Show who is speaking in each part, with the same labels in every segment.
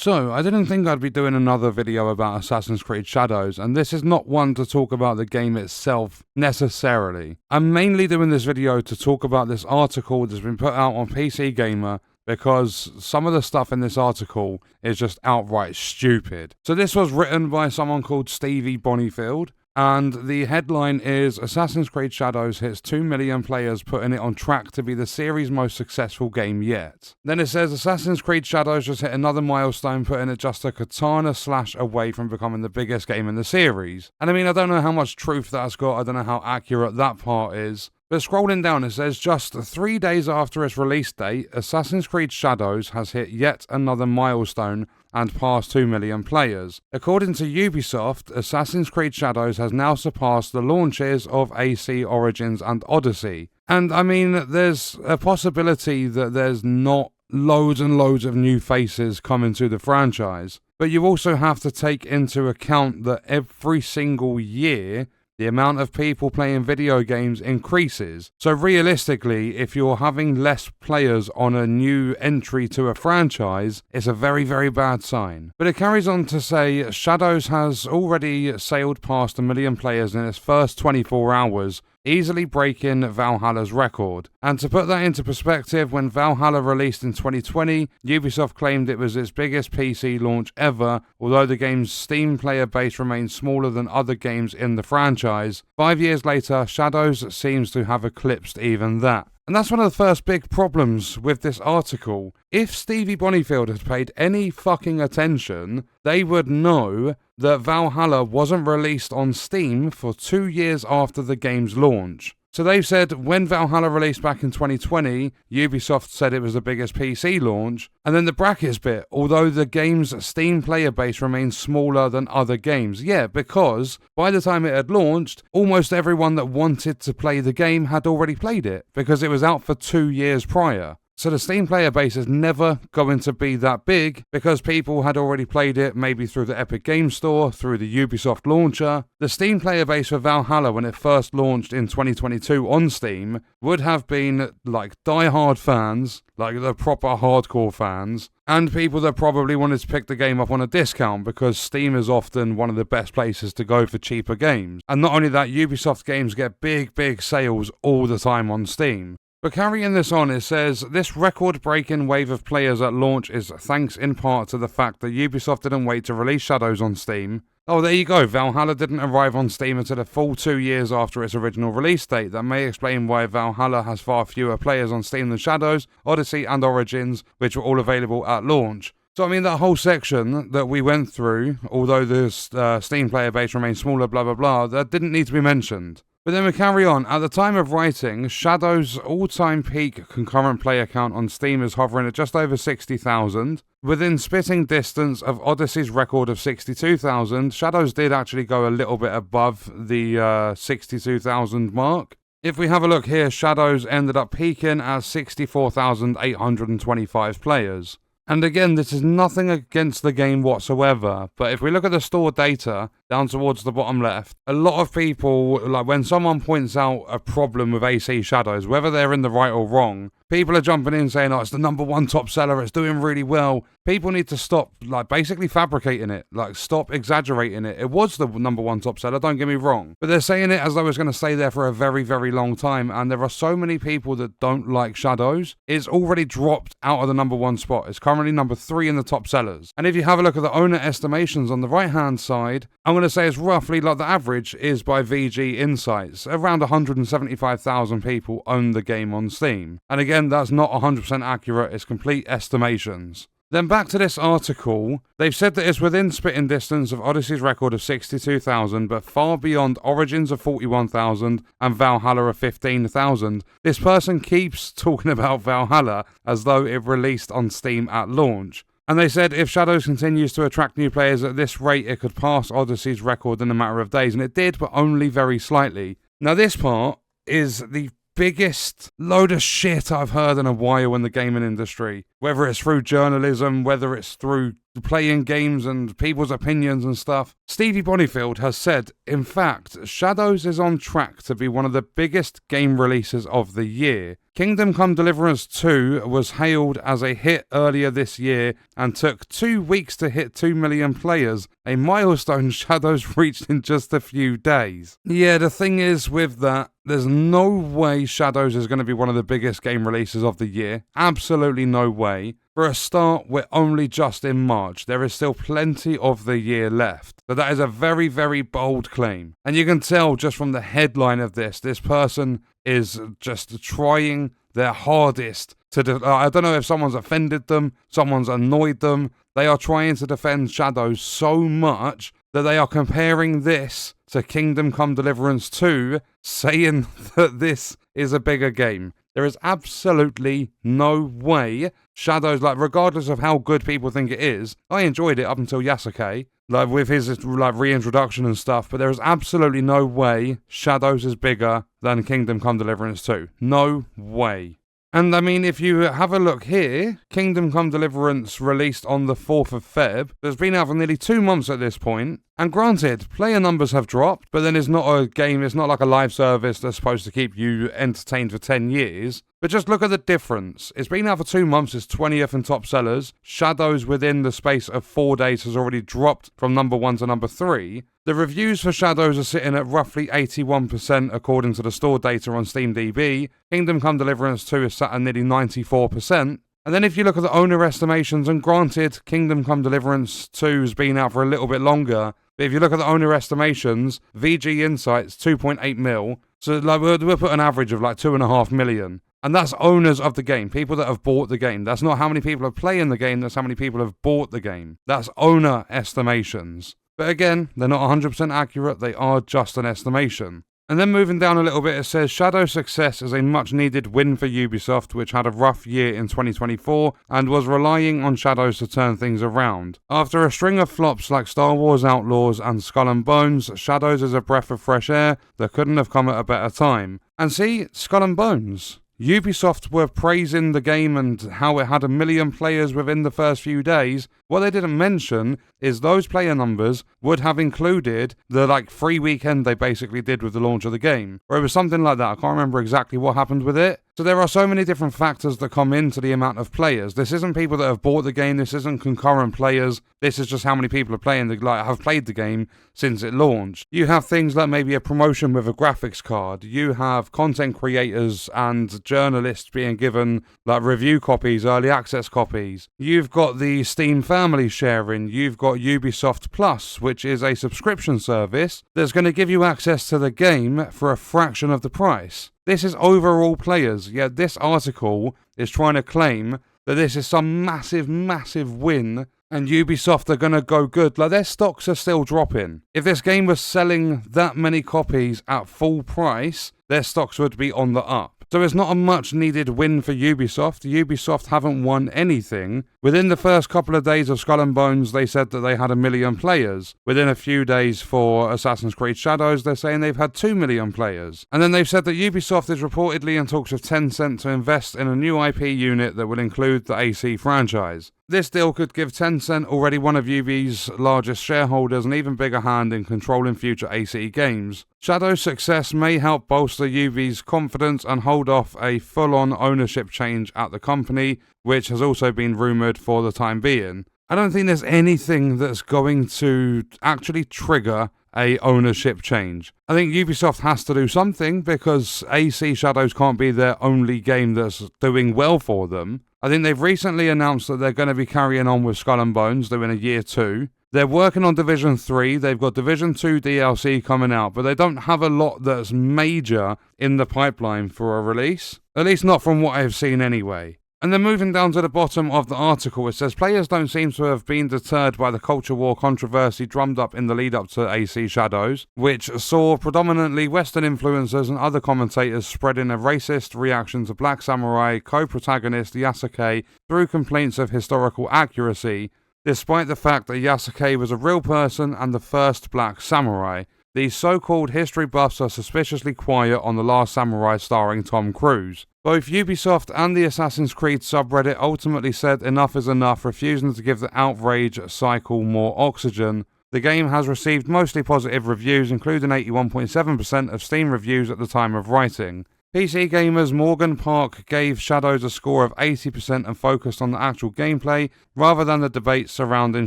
Speaker 1: So, I didn't think I'd be doing another video about Assassin's Creed Shadows, and this is not one to talk about the game itself necessarily. I'm mainly doing this video to talk about this article that's been put out on PC Gamer, because some of the stuff in this article is just outright stupid. So this was written by someone called Stevie Bonifield, and the headline is Assassin's Creed Shadows hits 2 million players, putting it on track to be the series' most successful game yet. Then it says Assassin's Creed Shadows just hit another milestone, putting it just a katana slash away from becoming the biggest game in the series. And I mean, I don't know how much truth that's got, I don't know how accurate that part is. But scrolling down, it says just 3 days after its release date, Assassin's Creed Shadows has hit yet another milestone and passed 2 million players. According to Ubisoft, Assassin's Creed Shadows has now surpassed the launches of AC, Origins and Odyssey. And I mean, there's a possibility that there's not loads and loads of new faces coming to the franchise. But you also have to take into account that every single year, the amount of people playing video games increases. So realistically, if you're having less players on a new entry to a franchise, it's a very, very bad sign. But it carries on to say, Shadows has already sailed past 1 million players in its first 24 hours, easily breaking Valhalla's record. And to put that into perspective, when Valhalla released in 2020, Ubisoft claimed it was its biggest PC launch ever, although the game's Steam player base remains smaller than other games in the franchise. 5 years later, Shadows seems to have eclipsed even that. And that's one of the first big problems with this article. If Stevie Bonifield had paid any fucking attention, they would know that Valhalla wasn't released on Steam for 2 years after the game's launch. So they've said when Valhalla released back in 2020, Ubisoft said it was the biggest PC launch. And then the brackets bit, although the game's Steam player base remains smaller than other games. Yeah, because by the time it had launched, almost everyone that wanted to play the game had already played it, because it was out for 2 years prior. So the Steam player base is never going to be that big because people had already played it, maybe through the Epic Games Store, through the Ubisoft launcher. The Steam player base for Valhalla when it first launched in 2022 on Steam would have been like die-hard fans, like the proper hardcore fans, and people that probably wanted to pick the game up on a discount because Steam is often one of the best places to go for cheaper games. And not only that, Ubisoft games get big sales all the time on Steam. But carrying this on, it says, this record-breaking wave of players at launch is thanks in part to the fact that Ubisoft didn't wait to release Shadows on Steam. Oh, there you go, Valhalla didn't arrive on Steam until a full 2 years after its original release date. That may explain why Valhalla has far fewer players on Steam than Shadows, Odyssey and Origins, which were all available at launch. So I mean, that whole section that we went through, although the Steam player base remains smaller, blah blah blah, that didn't need to be mentioned. But then we carry on. At the time of writing, Shadow's all-time peak concurrent player count on Steam is hovering at just over 60,000. Within spitting distance of Odyssey's record of 62,000, Shadows did actually go a little bit above the 62,000 mark. If we have a look here, Shadows ended up peaking at 64,825 players. And again, this is nothing against the game whatsoever, but if we look at the store data down towards the bottom left, a lot of people, like when someone points out a problem with AC Shadows, whether they're in the right or wrong, people are jumping in saying, oh, it's the #1 top seller, it's doing really well. People need to stop, like, basically fabricating it, like, stop exaggerating it. It was the #1 top seller, don't get me wrong, but they're saying it as though it's going to stay there for a very, very long time, and there are so many people that don't like Shadows. It's already dropped out of the #1 spot. It's currently number 3 in the top sellers. And if you have a look at the owner estimations on the right-hand side, I'm going to say it's roughly like the average is by VG Insights. Around 175,000 people own the game on Steam. And again, that's not 100% accurate, it's complete estimations. Then back to this article, they've said that it's within spitting distance of Odyssey's record of 62,000, but far beyond Origins of 41,000 and Valhalla of 15,000. This person keeps talking about Valhalla as though it released on Steam at launch. And they said if Shadows continues to attract new players at this rate, it could pass Odyssey's record in a matter of days, and it did, but only very slightly. Now this part is the biggest load of shit I've heard in a while in the gaming industry. whether it's through journalism, whether it's through playing games and people's opinions and stuff. Stevie Bonifield has said, in fact, Shadows is on track to be one of the biggest game releases of the year. Kingdom Come Deliverance 2 was hailed as a hit earlier this year and took 2 weeks to hit 2 million players, a milestone Shadows reached in just a few days. Yeah, the thing is with that, there's no way Shadows is going to be one of the biggest game releases of the year. Absolutely no way. For a start, we're only just in March. There is still plenty of the year left. So that is a very, very bold claim. And you can tell just from the headline of this person is just trying their hardest to... I don't know if someone's offended them, someone's annoyed them. They are trying to defend Shadows so much that they are comparing this to Kingdom Come Deliverance 2, saying that this is a bigger game. There is absolutely no way Shadows, like, regardless of how good people think it is, I enjoyed it up until Yasuke, like, with his, like, reintroduction and stuff, but there is absolutely no way Shadows is bigger than Kingdom Come Deliverance 2. No way. And I mean, if you have a look here, Kingdom Come Deliverance released on the 4th of Feb. It's been out for nearly 2 months at this point. And granted, player numbers have dropped, but then it's not a game, it's not like a live service that's supposed to keep you entertained for 10 years. But just look at the difference. It's been out for 2 months, it's 20th in top sellers. Shadows within the space of 4 days has already dropped from number 1 to number 3. The reviews for Shadows are sitting at roughly 81% according to the store data on SteamDB. Kingdom Come Deliverance 2 is sat at nearly 94%. And then if you look at the owner estimations, and granted, Kingdom Come Deliverance 2 has been out for a little bit longer, but if you look at the owner estimations, VG Insights 2.8 mil, so like we'll put an average of like 2.5 million. And that's owners of the game, people that have bought the game. That's not how many people are playing the game, that's how many people have bought the game. That's owner estimations. But again, they're not 100% accurate, they are just an estimation. And then moving down a little bit, it says, Shadow's success is a much-needed win for Ubisoft, which had a rough year in 2024 and was relying on Shadows to turn things around. After a string of flops like Star Wars Outlaws and Skull and Bones, Shadows is a breath of fresh air that couldn't have come at a better time. And see, Skull and Bones. Ubisoft were praising the game and how it had 1 million players within the first few days. What they didn't mention is those player numbers would have included the free weekend they basically did with the launch of the game. Or it was something like that. I can't remember exactly what happened with it. So there are so many different factors that come into the amount of players. This isn't people that have bought the game. This isn't concurrent players. This is just how many people are playing have played the game since it launched. You have things like maybe a promotion with a graphics card. You have content creators and journalists being given review copies, early access copies. You've got the Steam family sharing. You've got Ubisoft Plus, which is a subscription service that's going to give you access to the game for a fraction of the price. This is overall players, yet this article is trying to claim that this is some massive, massive win and Ubisoft are going to go good. Their stocks are still dropping. If this game was selling that many copies at full price, their stocks would be on the up. So it's not a much needed win for Ubisoft. Ubisoft haven't won anything. Within the first couple of days of Skull and Bones, they said that they had 1 million players. Within a few days for Assassin's Creed Shadows, they're saying they've had 2 million players. And then they've said that Ubisoft is reportedly in talks with Tencent to invest in a new IP unit that will include the AC franchise. This deal could give Tencent, already one of Ubi's largest shareholders, an even bigger hand in controlling future ACE games. Shadow's success may help bolster Ubi's confidence and hold off a full-on ownership change at the company, which has also been rumoured for the time being. I don't think there's anything that's going to actually trigger a ownership change. I think Ubisoft has to do something because AC Shadows can't be their only game that's doing well for them. I think they've recently announced that they're going to be carrying on with Skull and Bones, doing a year 2. They're working on Division 3, they've got Division 2 DLC coming out, but they don't have a lot that's major in the pipeline for a release. At least not from what I've seen anyway. And then moving down to the bottom of the article, it says players don't seem to have been deterred by the culture war controversy drummed up in the lead up to AC Shadows, which saw predominantly Western influencers and other commentators spreading a racist reaction to Black Samurai co-protagonist Yasuke through complaints of historical accuracy, despite the fact that Yasuke was a real person and the first Black Samurai. These so-called history buffs are suspiciously quiet on The Last Samurai starring Tom Cruise. Both Ubisoft and the Assassin's Creed subreddit ultimately said enough is enough, refusing to give the outrage cycle more oxygen. The game has received mostly positive reviews, including 81.7% of Steam reviews at the time of writing. PC gamers Morgan Park gave Shadows a score of 80% and focused on the actual gameplay rather than the debate surrounding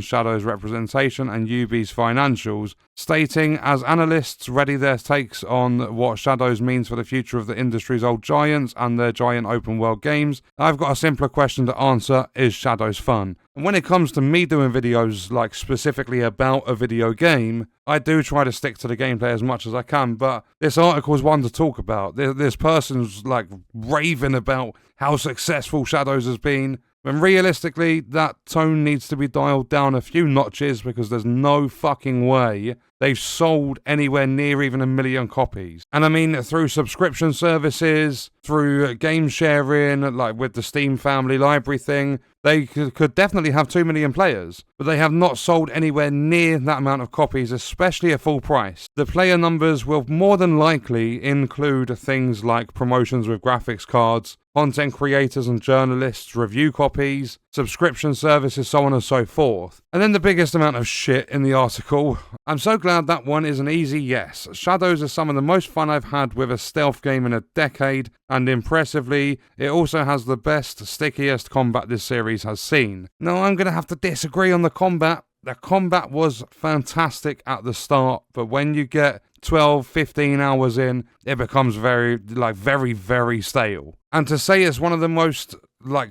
Speaker 1: Shadows' representation and Ubi's financials, stating, as analysts ready their takes on what Shadows means for the future of the industry's old giants and their giant open world games, I've got a simpler question to answer: is Shadows fun? And when it comes to me doing videos like specifically about a video game, I do try to stick to the gameplay as much as I can, but this article is one to talk about. This person's like raving about how successful Shadows has been, when realistically that tone needs to be dialed down a few notches, because there's no fucking way they've sold anywhere near even 1 million copies. And I mean, through subscription services, through game sharing, like with the Steam family library thing, they could definitely have 2 million players, but they have not sold anywhere near that amount of copies, especially at full price. The player numbers will more than likely include things like promotions with graphics cards, content creators and journalists, review copies, subscription services, so on and so forth. And then the biggest amount of shit in the article. I'm so glad that one is an easy yes. Shadows is some of the most fun I've had with a stealth game in a decade, and impressively, it also has the best, stickiest combat this series has seen. Now, I'm going to have to disagree on the combat. The combat was fantastic at the start, but when you get 12, 15 hours in, it becomes very stale. And to say it's one of the most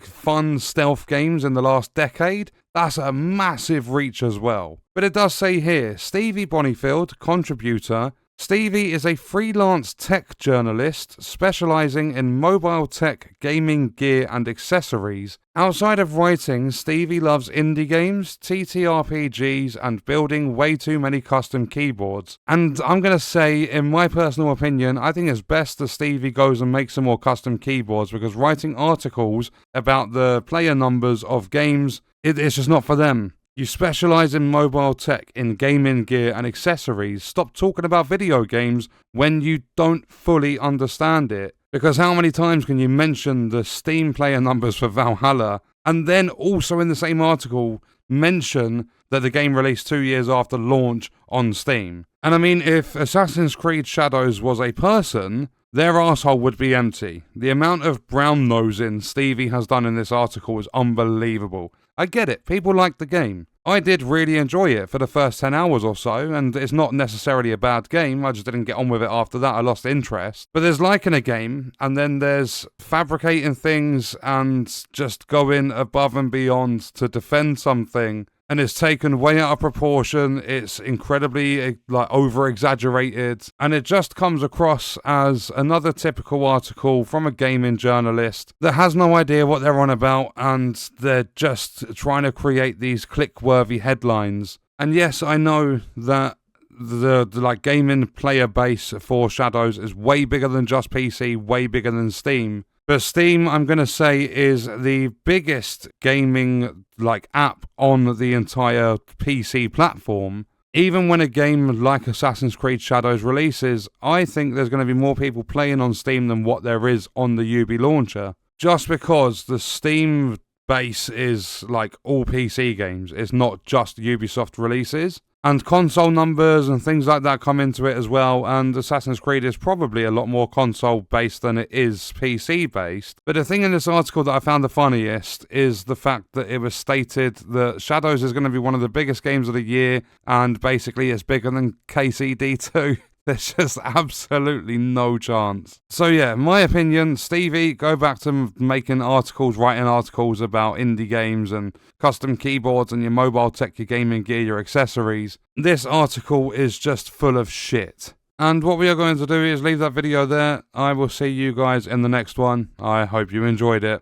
Speaker 1: fun stealth games in the last decade, that's a massive reach as well. But it does say here, Stevie Bonifield, contributor. Stevie is a freelance tech journalist specializing in mobile tech, gaming gear and accessories. Outside of writing, Stevie loves indie games, TTRPGs and building way too many custom keyboards. And I'm going to say, in my personal opinion, I think it's best that Stevie goes and makes some more custom keyboards, because writing articles about the player numbers of games, it's just not for them. You specialize in mobile tech, in gaming gear and accessories. Stop talking about video games when you don't fully understand it. Because how many times can you mention the Steam player numbers for Valhalla and then also in the same article mention that the game released 2 years after launch on Steam? And I mean, if Assassin's Creed Shadows was a person, their arsehole would be empty. The amount of brown nosing Stevie has done in this article is unbelievable. I get it, people like the game. I did really enjoy it for the first 10 hours or so, and it's not necessarily a bad game, I just didn't get on with it after that, I lost interest. But there's liking a game, and then there's fabricating things and just going above and beyond to defend something. And it's taken way out of proportion, it's incredibly over-exaggerated, and it just comes across as another typical article from a gaming journalist that has no idea what they're on about, and they're just trying to create these click-worthy headlines. And yes, I know that the gaming player base for Shadows is way bigger than just PC, way bigger than Steam. But Steam, I'm going to say, is the biggest gaming app on the entire PC platform. Even when a game like Assassin's Creed Shadows releases, I think there's going to be more people playing on Steam than what there is on the Ubi launcher. Just because the Steam base is all PC games. It's not just Ubisoft releases. And console numbers and things like that come into it as well, and Assassin's Creed is probably a lot more console-based than it is PC-based. But the thing in this article that I found the funniest is the fact that it was stated that Shadows is going to be one of the biggest games of the year, and basically it's bigger than KCD2. There's just absolutely no chance. So yeah, in my opinion, Stevie, go back to making articles, writing articles about indie games and custom keyboards and your mobile tech, your gaming gear, your accessories. This article is just full of shit. And what we are going to do is leave that video there. I will see you guys in the next one. I hope you enjoyed it.